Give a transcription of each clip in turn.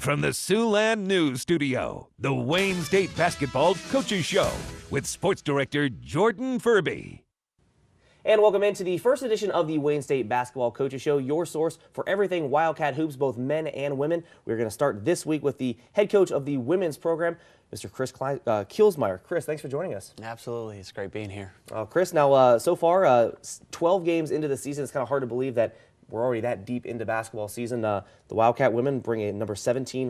from the Siouxland News Studio, the Wayne State Basketball Coaches Show with Sports Director Jordan Furby. And welcome into the first edition of the Wayne State Basketball Coaches Show, your source for everything Wildcat hoops, both men and women. We're going to start this week with the head coach of the women's program, Mr. Chris Kielsmeyer. Chris, thanks for joining us. Absolutely. It's great being here. Chris, now so far, 12 games into the season, it's kind of hard to believe that we're already that deep into basketball season. The Wildcat women bring a number 17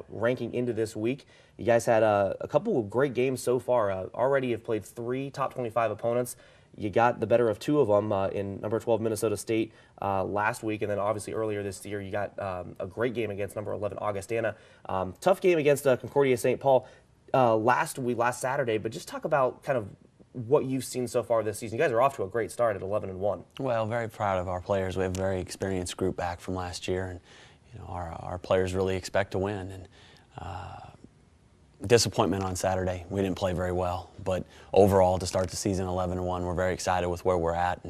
ranking into this week. You guys had a couple of great games so far. Already have played 3 top 25 opponents. You got the better of 2 of them in number 12 Minnesota State last week, and then obviously earlier this year you got a great game against number 11 Augustana. Tough game against Concordia St. Paul last Saturday, but just talk about kind of what you've seen so far this season. You guys are off to a great start at 11-1. Well, very proud of our players. We have a very experienced group back from last year, and you know our players really expect to win. And disappointment on Saturday. We didn't play very well, but overall to start the season 11-1, we're very excited with where we're at,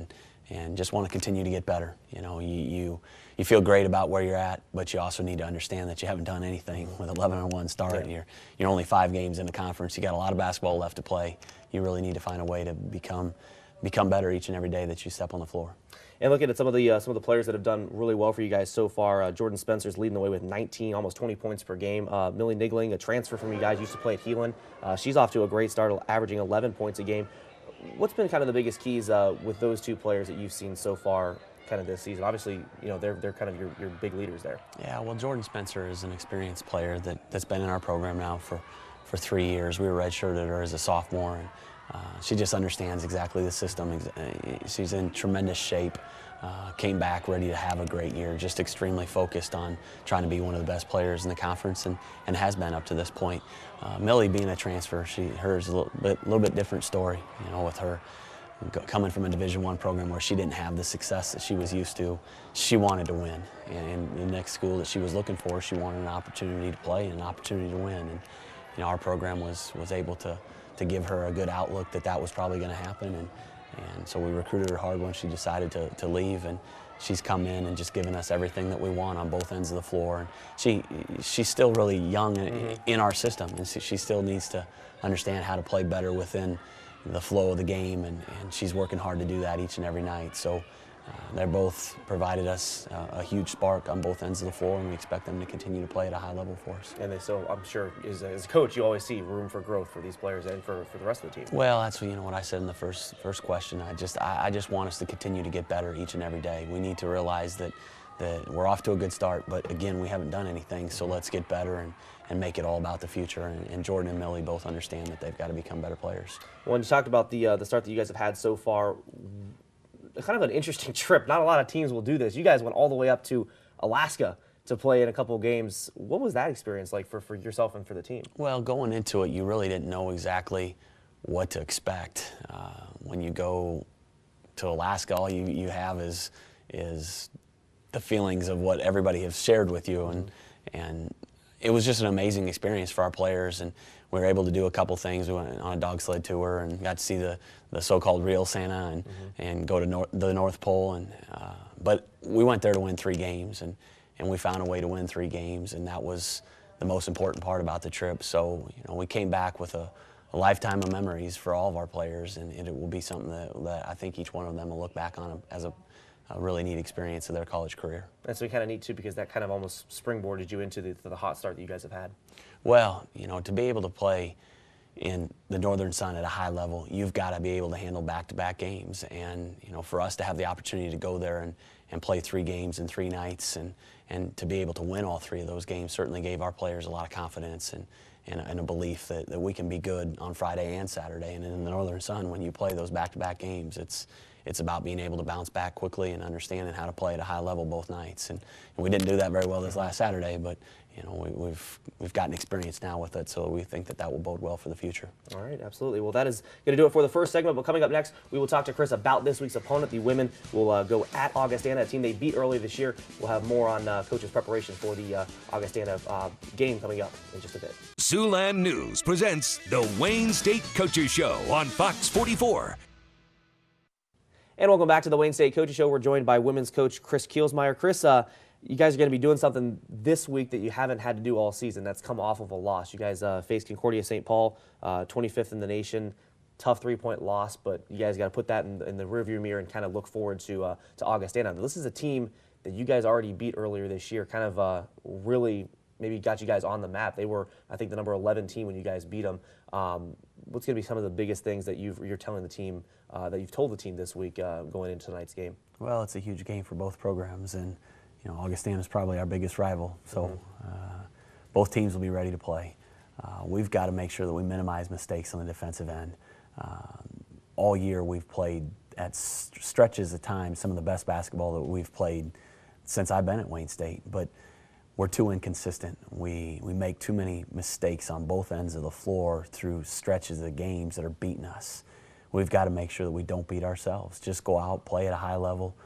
and just want to continue to get better. You know, you feel great about where you're at, but you also need to understand that you haven't done anything with 11-1 start. Yeah. You're only 5 games in the conference. You got a lot of basketball left to play. You really need to find a way to become better each and every day that you step on the floor. And looking at some of the players that have done really well for you guys so far, Jordan Spencer's leading the way with 19, almost 20 points per game. Millie Nigling, a transfer from you guys, used to play at Heelan. She's off to a great start, averaging 11 points a game. What's been kind of the biggest keys with those 2 players that you've seen so far kind of this season? Obviously, you know, they're kind of your big leaders there. Yeah, well, Jordan Spencer is an experienced player that's been in our program now for 3 years. We were redshirted her as a sophomore, and she just understands exactly the system. She's in tremendous shape, came back ready to have a great year, just extremely focused on trying to be one of the best players in the conference, and has been up to this point. Millie being a transfer, hers is a little bit different story, you know, with her coming from a Division I program where she didn't have the success that she was used to. She wanted to win, and the next school that she was looking for, she wanted an opportunity to play and an opportunity to win. And you know, our program was able to give her a good outlook that was probably going to happen, and so we recruited her hard when she decided to leave, and she's come in and just given us everything that we want on both ends of the floor. And she's still really young in our system, and she still needs to understand how to play better within the flow of the game, and she's working hard to do that each and every night. So they're both provided us a huge spark on both ends of the floor, and we expect them to continue to play at a high level for us. And so I'm sure as a coach, you always see room for growth for these players and for the rest of the team. Well, that's what I said in the first question. I just want us to continue to get better each and every day. We need to realize that we're off to a good start, but again, we haven't done anything, so let's get better and make it all about the future. And Jordan and Millie both understand that they've got to become better players. Well, and you talked about the start that you guys have had so far. Kind of an interesting trip. Not a lot of teams will do this. You guys went all the way up to Alaska to play in a couple of games. What was that experience like for yourself and for the team? Well, going into it, you really didn't know exactly what to expect. When you go to Alaska, all you have is the feelings of what everybody has shared with you, and it was just an amazing experience for our players, and we were able to do a couple things. We went on a dog sled tour and got to see the so-called real Santa and go to the North Pole. But we went there to win 3 games, and we found a way to win 3 games, and that was the most important part about the trip. So you know, we came back with a lifetime of memories for all of our players, and it will be something that I think each one of them will look back on as a really neat experience of their college career. That's kind of neat too, because that kind of almost springboarded you into the hot start that you guys have had. Well, you know, to be able to play in the Northern Sun at a high level, you've got to be able to handle back-to-back games. And you know, for us to have the opportunity to go there and play 3 games in 3 nights, and to be able to win all 3 of those games certainly gave our players a lot of confidence and a belief that we can be good on Friday and Saturday. And in the Northern Sun, when you play those back-to-back games, it's about being able to bounce back quickly and understanding how to play at a high level both nights. And we didn't do that very well this last Saturday, but you know, we've gotten experience now with it, so we think that will bode well for the future. All right, absolutely. Well, that is going to do it for the first segment, but coming up next, we will talk to Chris about this week's opponent. The women will go at Augustana, a team they beat early this year. We'll have more on coach's preparation for the Augustana game coming up in just a bit. Siouxland News presents the Wayne State Coaches Show on Fox 44. And welcome back to the Wayne State Coaches Show. We're joined by women's coach Chris Kielsmeyer. Chris, you guys are going to be doing something this week that you haven't had to do all season. That's come off of a loss. You guys faced Concordia St. Paul, 25th in the nation. Tough 3-point loss, but you guys got to put that in the rearview mirror and kind of look forward to Augustana. This is a team that you guys already beat earlier this year, kind of really maybe got you guys on the map. They were, I think, the number 11 team when you guys beat them. What's going to be some of the biggest things that you're telling the team, that you've told the team this week going into tonight's game? Well, it's a huge game for both programs, and Augustana is probably our biggest rival, so both teams will be ready to play. We've got to make sure that we minimize mistakes on the defensive end. All year we've played at stretches of time some of the best basketball that we've played since I've been at Wayne State, but we're too inconsistent. We make too many mistakes on both ends of the floor through stretches of games that are beating us. We've got to make sure that we don't beat ourselves. Just go out, play at a high level,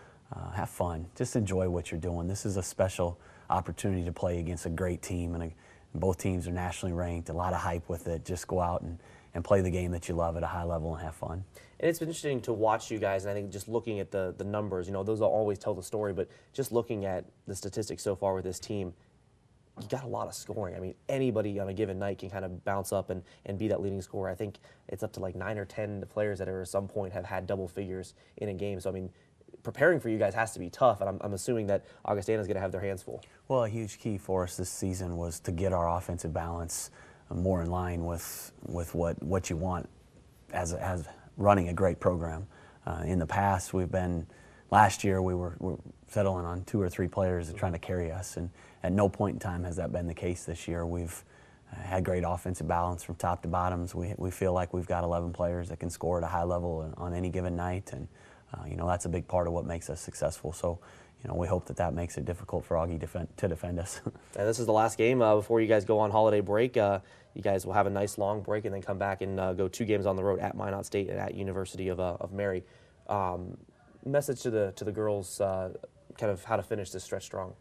have fun, just enjoy what you're doing. This is a special opportunity to play against a great team, and both teams are nationally ranked, a lot of hype with it. Just go out and play the game that you love at a high level and have fun. And it's been interesting to watch you guys, and I think just looking at the numbers, those will always tell the story, but just looking at the statistics so far with this team, you got a lot of scoring. I mean, anybody on a given night can kind of bounce up and be that leading scorer. I think it's up to like 9 or 10 players that at some point have had double figures in a game. So, I mean, preparing for you guys has to be tough, and I'm assuming that Augustana is going to have their hands full. Well, a huge key for us this season was to get our offensive balance more in line with what you want as running a great program. In the past, last year we were settling on 2 or 3 players that trying to carry us, and at no point in time has that been the case this year. We've had great offensive balance from top to bottoms. We feel like we've got 11 players that can score at a high level on any given night, and that's a big part of what makes us successful. So we hope that makes it difficult for Augie to defend us. And this is the last game before you guys go on holiday break. You guys will have a nice long break and then come back and go 2 games on the road at Minot State and at University of Mary. Message to the girls, kind of how to finish this stretch strong.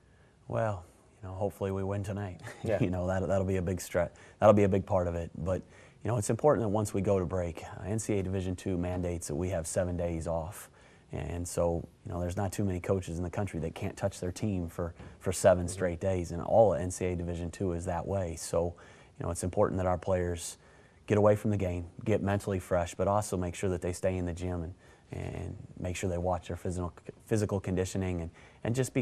Well, hopefully we win tonight. Yeah. That'll be a big stretch. That'll be a big part of it. But it's important that once we go to break, NCAA Division II mandates that we have 7 days off. And so, there's not too many coaches in the country that can't touch their team for 7 straight days, and all of NCAA Division II is that way. So, it's important that our players get away from the game, get mentally fresh, but also make sure that they stay in the gym and make sure they watch their physical conditioning and just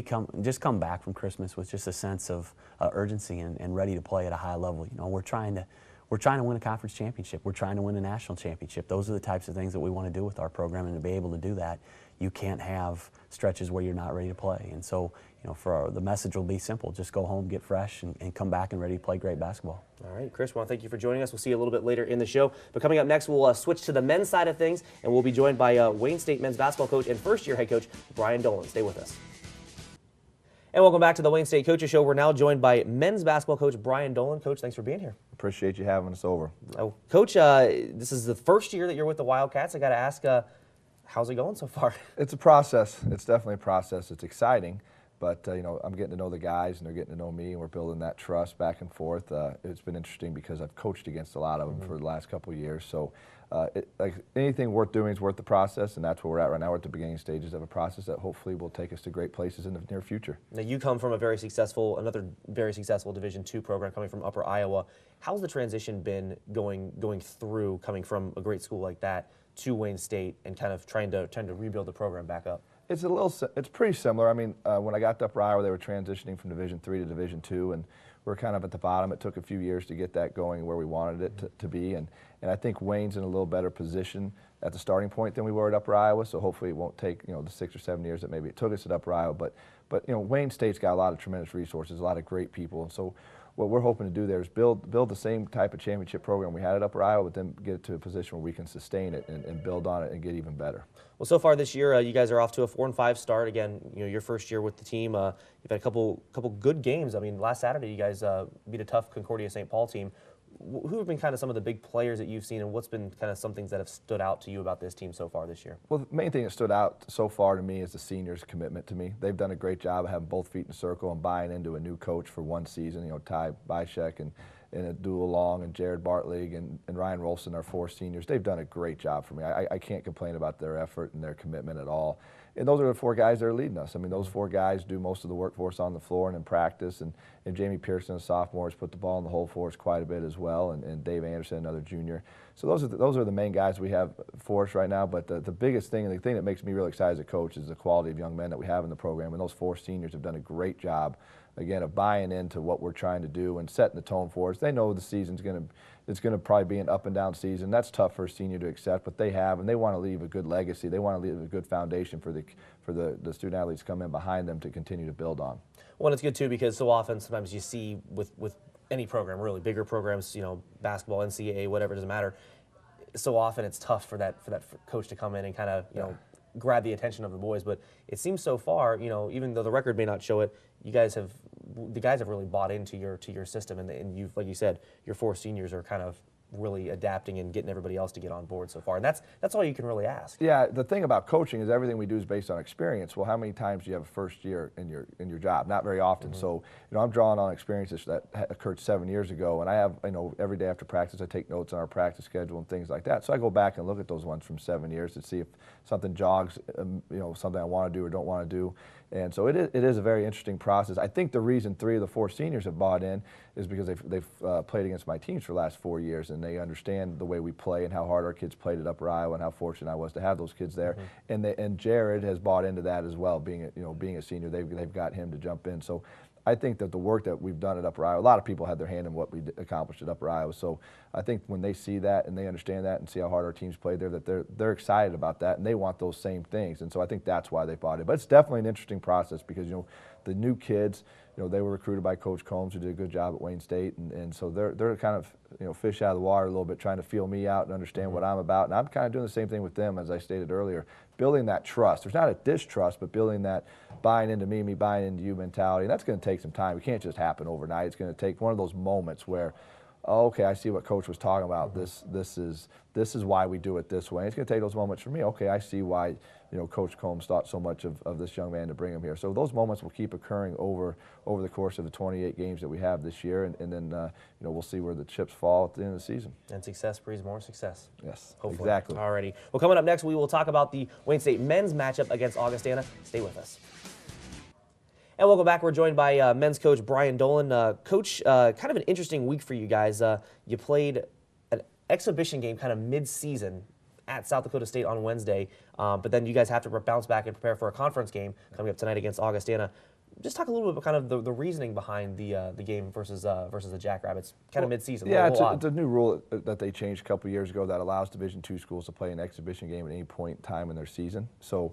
come back from Christmas with just a sense of urgency and ready to play at a high level. We're trying to win a conference championship. We're trying to win a national championship. Those are the types of things that we want to do with our program, and to be able to do that, you can't have stretches where you're not ready to play. And so, the message will be simple: just go home, get fresh, and come back and ready to play great basketball. All right, Chris, well, thank you for joining us. We'll see you a little bit later in the show. But coming up next, we'll switch to the men's side of things, and we'll be joined by Wayne State men's basketball coach and first-year head coach Brian Dolan. Stay with us. And welcome back to the Wayne State Coaches Show. We're now joined by men's basketball coach Brian Dolan. Coach, thanks for being here. Appreciate you having us over. Oh, Coach, this is the first year that you're with the Wildcats. I got to ask, how's it going so far? It's a process. It's definitely a process. It's exciting, but I'm getting to know the guys, and they're getting to know me, and we're building that trust back and forth. It's been interesting because I've coached against a lot of them for the last couple of years. So, like anything worth doing is worth the process, and that's where we're at right now. We're at the beginning stages of a process that hopefully will take us to great places in the near future. Now, you come from another very successful Division II program coming from Upper Iowa. How's the transition been going through coming from a great school like that to Wayne State and kind of trying to rebuild the program back up? It's pretty similar. I mean, when I got to Upper Iowa, they were transitioning from Division III to Division II, and we're kind of at the bottom. It took a few years to get that going where we wanted it to be, and I think Wayne's in a little better position at the starting point than we were at Upper Iowa. So hopefully it won't take the 6 or 7 years that maybe it took us at Upper Iowa. But Wayne State's got a lot of tremendous resources, a lot of great people, and so what we're hoping to do there is build the same type of championship program we had at Upper Iowa, but then get it to a position where we can sustain it and build on it and get even better. Well, so far this year, you guys are off to a 4-5 start. Again, your first year with the team. You've had a couple good games. I mean, last Saturday you guys beat a tough Concordia St. Paul team. Who have been kind of some of the big players that you've seen, and what's been kind of some things that have stood out to you about this team so far this year? Well, the main thing that stood out so far to me is the seniors' commitment to me. They've done a great job of having both feet in the circle and buying into a new coach for one season. Ty Byshek and Adula Long and Jared Bartlig and Ryan Rolston, our 4 seniors. They've done a great job for me. I can't complain about their effort and their commitment at all. And those are the 4 guys that are leading us. I mean, those 4 guys do most of the work for us on the floor and in practice. And Jamie Pearson, a sophomore, has put the ball in the hole for us quite a bit as well. And Dave Anderson, another junior. So those are the main guys we have for us right now. But the biggest thing, and the thing that makes me really excited as a coach, is the quality of young men that we have in the program. And those 4 seniors have done a great job, again, of buying into what we're trying to do and setting the tone for us. They know the season's it's going to probably be an up and down season. That's tough for a senior to accept, but they have, and they want to leave a good legacy. They want to leave a good foundation for the student athletes come in behind them to continue to build on. Well, and it's good too because so often sometimes you see with any program, really bigger programs, basketball, NCAA, whatever, it doesn't matter. So often it's tough for that coach to come in and kind of grab the attention of the boys. But it seems so far, even though the record may not show it, the guys have really bought into your system, and you've, like you said, your 4 seniors are kind of really adapting and getting everybody else to get on board so far, and that's all you can really ask. Yeah, the thing about coaching is everything we do is based on experience. Well, how many times do you have a first year in your job? Not very often. Mm-hmm. So I'm drawing on experiences that occurred 7 years ago, and I have every day after practice I take notes on our practice schedule and things like that. So I go back and look at those ones from 7 years to see if something jogs, something I want to do or don't want to do. And so it is a very interesting process. I think the reason 3 of the 4 seniors have bought in is because they've played against my teams for the last 4 years, and they understand the way we play and how hard our kids played at Upper Iowa and how fortunate I was to have those kids there. Mm-hmm. And Jared has bought into that as well. Being a senior, they've got him to jump in. So I think that the work that we've done at Upper Iowa, a lot of people had their hand in what we accomplished at Upper Iowa. So I think when they see that and they understand that and see how hard our teams played there, that they're excited about that and they want those same things. And so I think that's why they bought it. But it's definitely an interesting process because the new kids, they were recruited by Coach Combs, who did a good job at Wayne State, and so they're kind of fish out of the water a little bit, trying to feel me out and understand mm-hmm. what I'm about. And I'm kind of doing the same thing with them, as I stated earlier, building that trust. There's not a distrust, but building that buying into me buying into you mentality. And that's going to take some time. It can't just happen overnight. It's going to take one of those moments where, oh, okay, I see what Coach was talking about. Mm-hmm. This is why we do it this way. And it's going to take those moments for me. Okay, I see why Coach Combs thought so much of this young man to bring him here. So those moments will keep occurring over the course of the 28 games that we have this year, and then we'll see where the chips fall at the end of the season. And success breeds more success. Yes, hopefully. Exactly. Alrighty. Well, coming up next, we will talk about the Wayne State men's matchup against Augustana. Stay with us. And welcome back. We're joined by men's coach Brian Dolan. Coach, kind of an interesting week for you guys. You played an exhibition game kind of mid-season at South Dakota State on Wednesday, but then you guys have to bounce back and prepare for a conference game coming up tonight against Augustana. Just talk a little bit about kind of the reasoning behind the game versus the Jackrabbits, kind of mid-season. Yeah, it's a new rule that they changed a couple of years ago that allows Division II schools to play an exhibition game at any point in time in their season. So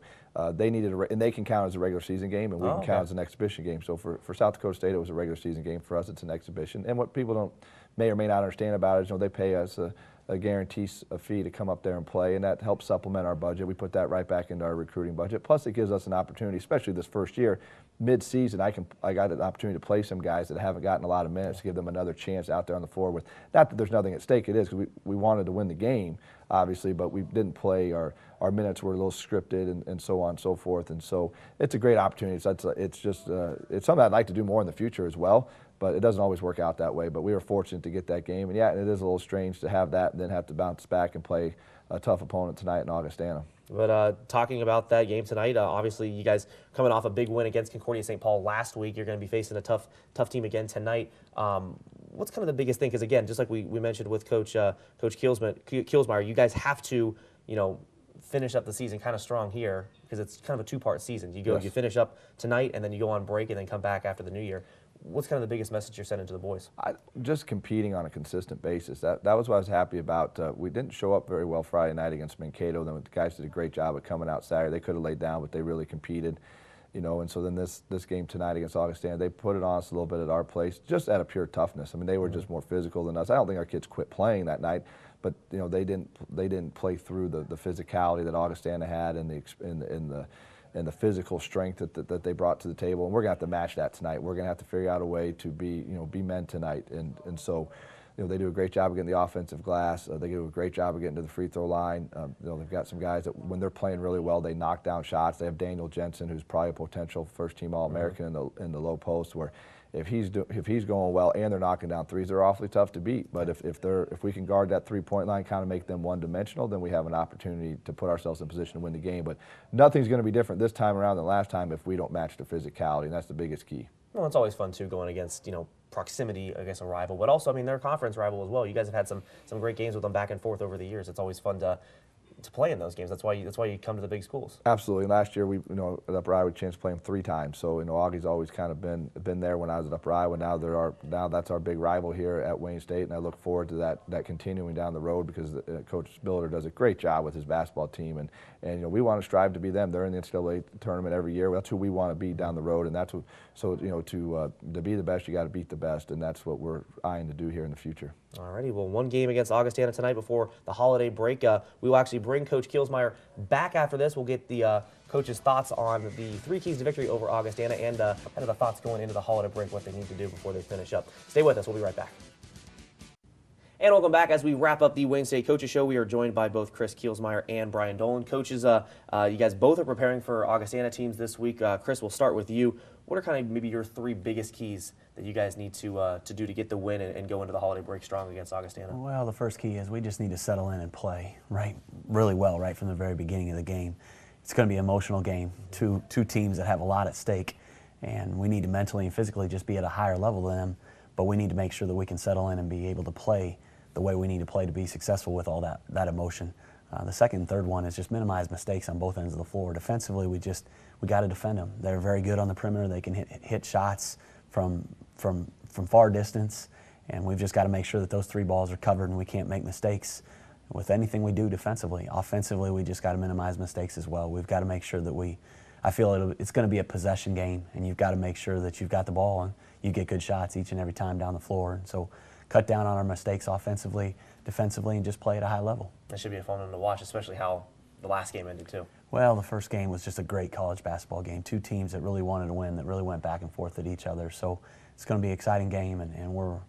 they needed and they can count as a regular season game, and we can count as an exhibition game. So for South Dakota State, it was a regular season game. For us, it's an exhibition. And what people may or may not understand about it is, they pay us a guarantee a fee to come up there and play, and that helps supplement our budget. We put that right back into our recruiting budget. Plus, it gives us an opportunity, especially this first year, mid-season. I got an opportunity to play some guys that haven't gotten a lot of minutes, to give them another chance out there on the floor. With not that there's nothing at stake, it is, because we wanted to win the game, obviously, but we didn't play. Our minutes were a little scripted and so on and so forth. And so it's a great opportunity. So it's something I'd like to do more in the future as well. But it doesn't always work out that way. But we were fortunate to get that game. And, yeah, it is a little strange to have that and then have to bounce back and play a tough opponent tonight in Augustana. But talking about that game tonight, obviously you guys coming off a big win against Concordia St. Paul last week. You're going to be facing a tough team again tonight. What's kind of the biggest thing? Because, again, just like we mentioned with Coach Kielsmeyer, you guys have to, finish up the season kind of strong here because it's kind of a two-part season. You finish up tonight, and then you go on break and then come back after the new year. What's kind of the biggest message you're sending to the boys? Just competing on a consistent basis. That was what I was happy about. We didn't show up very well Friday night against Mankato. The guys did a great job of coming out Saturday. They could have laid down, but they really competed. And so then this game tonight against Augustana, they put it on us a little bit at our place, just out of pure toughness. I mean, they were just more physical than us. I don't think our kids quit playing that night, but they didn't play through the physicality that Augustana had and the physical strength that they brought to the table. And we're gonna have to match that tonight. We're gonna have to figure out a way to be men tonight. And so they do a great job of getting the offensive glass. They do a great job of getting to the free throw line. They've got some guys that when they're playing really well, they knock down shots. They have Daniel Jensen, who's probably a potential first-team All-American in the low post, where if he's going well and they're knocking down threes, they're awfully tough to beat. But if we can guard that 3-point line, kind of make them one-dimensional, then we have an opportunity to put ourselves in position to win the game. But nothing's going to be different this time around than last time if we don't match the physicality, and that's the biggest key. Well, it's always fun too going against proximity against a rival, but also they're a conference rival as well. You guys have had some great games with them back and forth over the years. It's always fun to play in those games. That's why you come to the big schools. Absolutely. Last year we at Upper Iowa we had a chance to play them 3 times. So Augie's always kind of been there when I was at Upper Iowa. Now that's our big rival here at Wayne State, and I look forward to that continuing down the road because Coach Spiller does a great job with his basketball team, and we want to strive to be them. They're in the NCAA tournament every year. That's who we want to be down the road, and that's what. So to be the best, you got to beat the best, and that's what we're eyeing to do here in the future. Alrighty, well, one game against Augustana tonight before the holiday break. We will actually bring Coach Kielsmeyer back after this. We'll get the coach's thoughts on the 3 keys to victory over Augustana and kind of the thoughts going into the holiday break, what they need to do before they finish up. Stay with us. We'll be right back. And welcome back. As we wrap up the Wayne State Coaches Show, we are joined by both Chris Kielsmeyer and Brian Dolan. Coaches, you guys both are preparing for Augustana teams this week. Chris, we'll start with you. What are kind of maybe your 3 biggest keys that you guys need to do to get the win and go into the holiday break strong against Augustana? Well, the first key is we just need to settle in and play really well right from the very beginning of the game. It's going to be an emotional game, two teams that have a lot at stake, and we need to mentally and physically just be at a higher level than them, but we need to make sure that we can settle in and be able to play the way we need to play to be successful with all that emotion. The second and third one is just minimize mistakes on both ends of the floor. Defensively, we got to defend them. They're very good on the perimeter. They can hit shots from far distance, and we've just got to make sure that those 3 balls are covered and we can't make mistakes with anything we do defensively. Offensively, we just got to minimize mistakes as well. We've got to make sure that I feel it's going to be a possession game, and you've got to make sure that you've got the ball and you get good shots each and every time down the floor. And so cut down on our mistakes offensively, defensively, and just play at a high level. That should be a fun one to watch, especially how the last game ended too. Well, the first game was just a great college basketball game. 2 teams that really wanted to win, that really went back and forth at each other. So it's going to be an exciting game, and we're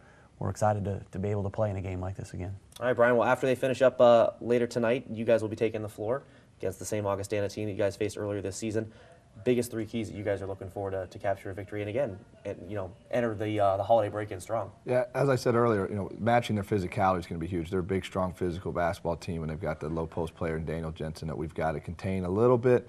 excited to be able to play in a game like this again. All right, Brian, well, after they finish up later tonight, you guys will be taking the floor against the same Augustana team that you guys faced earlier this season. Biggest 3 keys that you guys are looking forward to capture a victory and again, enter the holiday break-in strong. Yeah, as I said earlier, matching their physicality is going to be huge. They're a big, strong, physical basketball team, and they've got the low post player in Daniel Jensen that we've got to contain a little bit,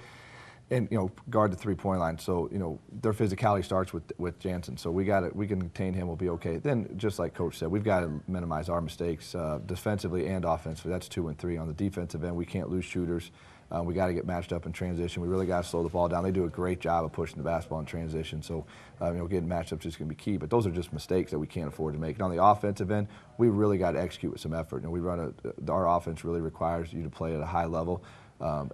and guard the 3-point line. So their physicality starts with Jensen. So we can contain him. We'll be okay. Then, just like Coach said, we've got to minimize our mistakes defensively and offensively. That's 2 and 3 on the defensive end. We can't lose shooters. We got to get matched up in transition. We really got to slow the ball down. They do a great job of pushing the basketball in transition. So, getting matched up is just going to be key. But those are just mistakes that we can't afford to make. And on the offensive end, we really got to execute with some effort. Our offense really requires you to play at a high level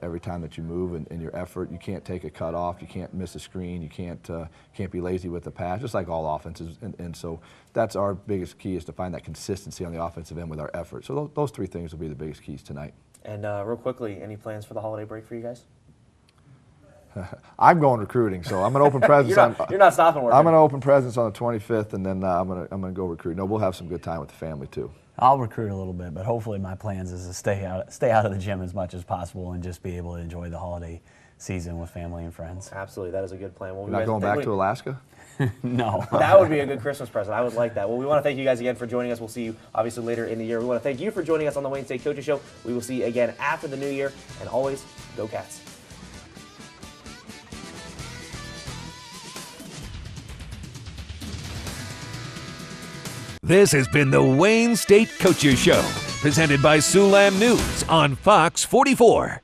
every time that you move and your effort. You can't take a cut off. You can't miss a screen. You can't be lazy with the pass, just like all offenses. And so that's our biggest key, is to find that consistency on the offensive end with our effort. So those 3 things will be the biggest keys tonight. And real quickly, any plans for the holiday break for you guys? I'm going recruiting, so I'm going to open presents. You're not stopping working. I'm going to open presents on the 25th, and then I'm going to go recruit. No, we'll have some good time with the family too. I'll recruit a little bit, but hopefully my plans is to stay out of the gym as much as possible and just be able to enjoy the holiday season with family and friends. Absolutely, that is a good plan. Well, Not going back to Alaska? No. That would be a good Christmas present. I would like that. Well, we want to thank you guys again for joining us. We'll see you obviously later in the year. We want to thank you for joining us on the Wayne State Coaches Show. We will see you again after the new year, and always, go Cats. This has been the Wayne State Coaches Show, presented by Siouxland News on Fox 44.